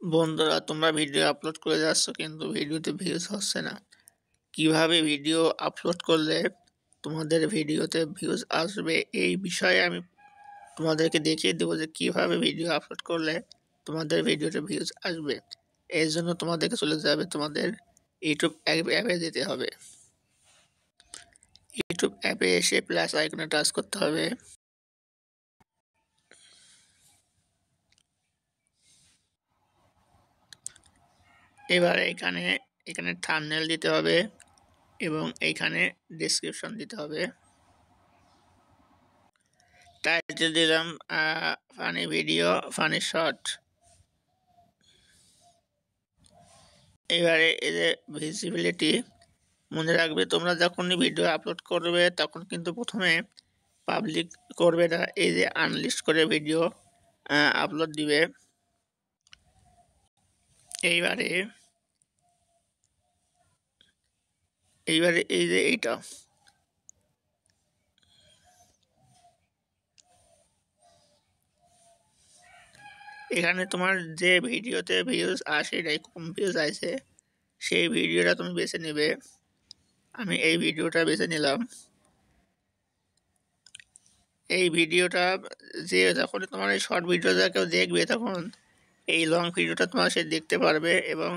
বন্ধুরা, তোমরা video upload করে যাচ্ছ কিন্তু ভিডিওতে ভিউজ হচ্ছে না। কিভাবে ভিডিও আপলোড করলে তোমাদের ভিডিওতে ভিউজ আসবে, এই বিষয়ে আমি তোমাদেরকে দেখিয়ে দেবো যে কিভাবে ভিডিও আপলোড করলে তোমাদের ভিডিওতে ভিউজ আসবে। এর জন্য তোমাদেরকে চলে যাবে তোমাদের ইউটিউব অ্যাপে যেতে হবে। ইউটিউব অ্যাপে এসে প্লাস আইকনে টাচ করতে হবে। এবারে এখানে এখানে থাম্বনেল দিতে হবে এবং এইখানে ডেসক্রিপশন দিতে হবে। টাইটেল দিলাম ফানি ভিডিও, ফানি শর্ট। এবারে এই যে ভিজিবিলিটি, মনে রাখবে তোমরা যখনই ভিডিও আপলোড করবে তখন কিন্তু প্রথমে পাবলিক করবে না, এই যে আনলিস্ট করে ভিডিও আপলোড দিবে। এইবারে এইবারে এই যে এইটা, এখানে তোমার যে ভিডিওতে ভিউজ আসে, এটাই কম ভিউজ আছে, সেই ভিডিওটা তুমি বেছে নেবে। আমি এই ভিডিওটা বেছে নিলাম। এই ভিডিওটা যে যখন তোমার এই শর্ট ভিডিওটা কেউ দেখবে তখন এই লং ভিডিওটা তোমার সে দেখতে পারবে এবং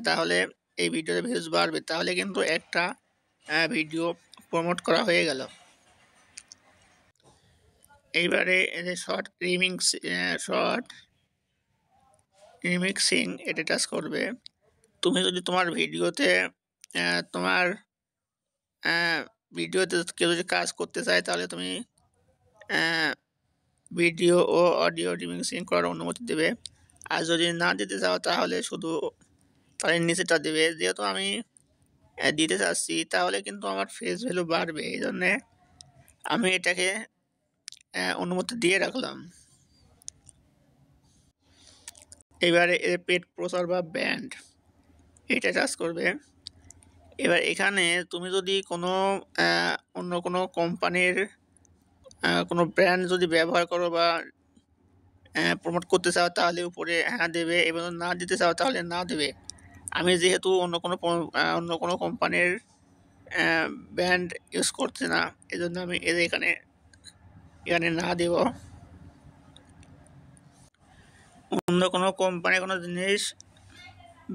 তাহলে এই ভিডিওতে ভিউজ বাড়বে। তাহলে কিন্তু একটা ভিডিও প্রমোট করা হয়ে গেল। এইবারে যে শর্ট রিমিক্সিং এটা টাচ করবে। তুমি যদি তোমার ভিডিওতে তোমার ভিডিওতে কেউ যদি কাজ করতে চায় তাহলে তুমি ভিডিও ও অডিও রিমিক্সিং করার অনুমতি দেবে। আর যদি না দিতে চাও তাহলে শুধু তার নিচেটা দেবে। যেহেতু আমি দিতে চাচ্ছি তাহলে কিন্তু আমার ফেস ভ্যালু বাড়বে, এই জন্যে আমি এটাকে অনুমতি দিয়ে রাখলাম। এবারে পেড প্রচার বা ব্যান্ড এটা টাচ করবে। এবার এখানে তুমি যদি কোনো অন্য কোনো কোম্পানির কোনো ব্র্যান্ড যদি ব্যবহার করো বা প্রমোট করতে চাও তাহলে উপরে হ্যাঁ দেবে, এবং না দিতে চাও তাহলে না দেবে। আমি যেহেতু অন্য কোনো কোম্পানির ব্র্যান্ড ইউজ করছি না, এই জন্য আমি এখানে এখানে না দেব। অন্য কোনো কোম্পানি কোনো জিনিস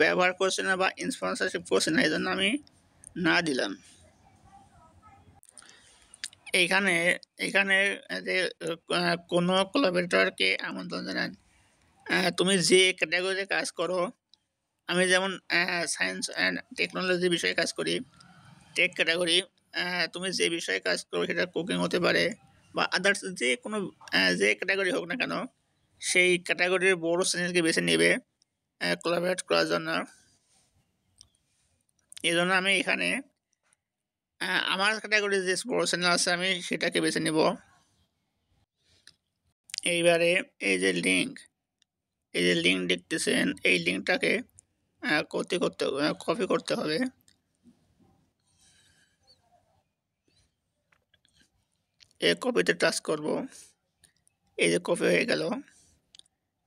ব্যবহার করছে না বা স্পন্সরশিপ করছে না, এই জন্য আমি না দিলাম। এইখানে এখানে যে কোনো কোলাবরেটরকে আমন্ত্রণ জানান। তুমি যে ক্যাটাগরিতে কাজ করো, আমি যেমন সায়েন্স অ্যান্ড টেকনোলজি বিষয়ে কাজ করি, টেক ক্যাটাগরি। তুমি যে বিষয়ে কাজ করো সেটা কুকিং হতে পারে বা আদার্স যে কোনো যে ক্যাটাগরি হোক না কেন, সেই ক্যাটাগরির বড় চ্যানেলকে বেছে নেবে কোলাবরেট করার জন্য। এই জন্য আমি এখানে আমার ক্যাটাগরির যে বড় চ্যানেল আছে আমি সেটাকে বেছে নেব। এইবারে এই যে লিঙ্ক দেখতেছেন, এই লিঙ্কটাকে কপি করতে হবে। এই কপিতে টাচ করব। এই যে কপি হয়ে গেল।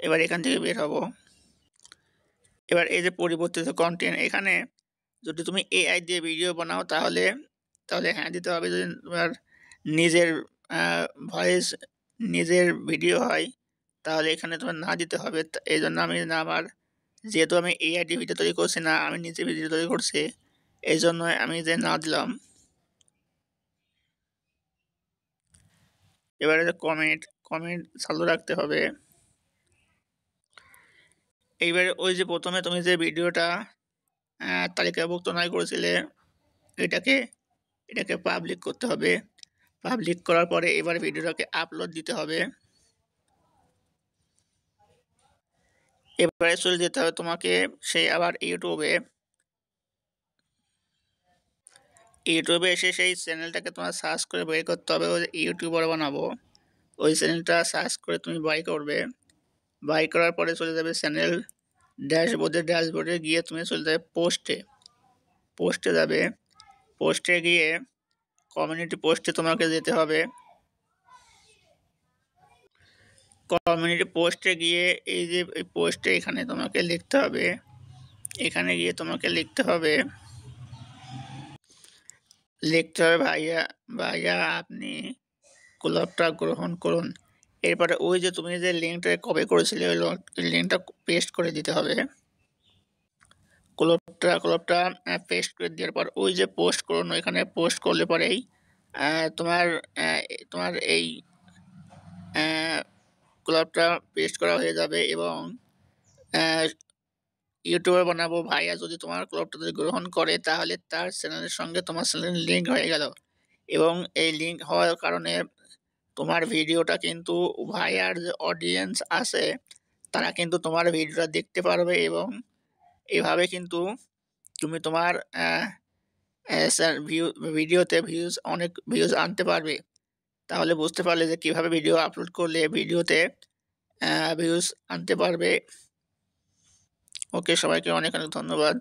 এবার এখান থেকে বের হব। এবার এই যে পরিবর্তিত কন্টেন্ট, এখানে যদি তুমি এআই দিয়ে ভিডিও বানাও তাহলে হ্যাঁ দিতে হবে। যদি তোমার নিজের ভয়েস নিজের ভিডিও হয় তাহলে এখানে তোমার না দিতে হবে। এই জন্য আমি না, যেহেতু আমি এআই দিয়ে ভিডিও তৈরি করছি না, আমি নিজে ভিডিও তৈরি করছি, এই জন্য আমি যে না দিলাম। এবারে যে কমেন্ট চালু রাখতে হবে। এইবারে ওই যে প্রথমে তুমি যে ভিডিওটা তালিকাভুক্ত নয় করেছিলে, এটাকে পাবলিক করতে হবে। পাবলিক করার পরে এবার ভিডিওটাকে আপলোড দিতে হবে। এবারে চলে যেতে হবে তোমাকে সেই আবার ইউটিউবে এসে সেই চ্যানেলটাকে তোমার সার্চ করে বের করতে হবে। ওই ইউটিউবার বানাবো, ওই চ্যানেলটা সার্চ করে তুমি বাই করবে। বাই করার পরে চলে যাবে চ্যানেল ড্যাশবোর্ডে গিয়ে তুমি চলে যাবে পোস্টে যাবে। পোস্টে গিয়ে কমিউনিটি পোস্টে তোমাকে যেতে হবে। কমিউনিটি পোস্টে গিয়ে এই যে এই পোস্টে এখানে তোমাকে লিখতে হবে, এখানে গিয়ে তোমাকে লিখতে হবে ভাইয়া ভাইয়া আপনি ক্লাবটা গ্রহণ করুন। এরপরে ওই যে তুমি যে লিঙ্কটা কপি করেছিলে ওই লিঙ্কটা পেস্ট করে দিতে হবে। ক্লাবটা পেস্ট করে দেওয়ার পর ওই যে পোস্ট করুন ওইখানে পোস্ট করলে পরেই তোমার তোমার এই ক্লাবটা পেস্ট করা হয়ে যাবে এবং ইউটিউবার বানাবো ভাইয়া যদি তোমার ক্লাবটা যদি গ্রহণ করে তাহলে তার চ্যানেলের সঙ্গে তোমার চ্যানেল লিঙ্ক হয়ে গেল এবং এই লিঙ্ক হওয়ার কারণে তোমার ভিডিওটা কিন্তু ভাইয়ার যে অডিয়েন্স আছে তারা কিন্তু তোমার ভিডিওটা দেখতে পারবে এবং এভাবে কিন্তু তুমি তোমার ভিডিওতে অনেক ভিউজ আনতে পারবে। তাহলে বুঝতে পারলে যে কীভাবে ভিডিও আপলোড করলে ভিডিওতে ভিউজ আনতে পারবে। ওকে, সবাইকে অনেক অনেক ধন্যবাদ।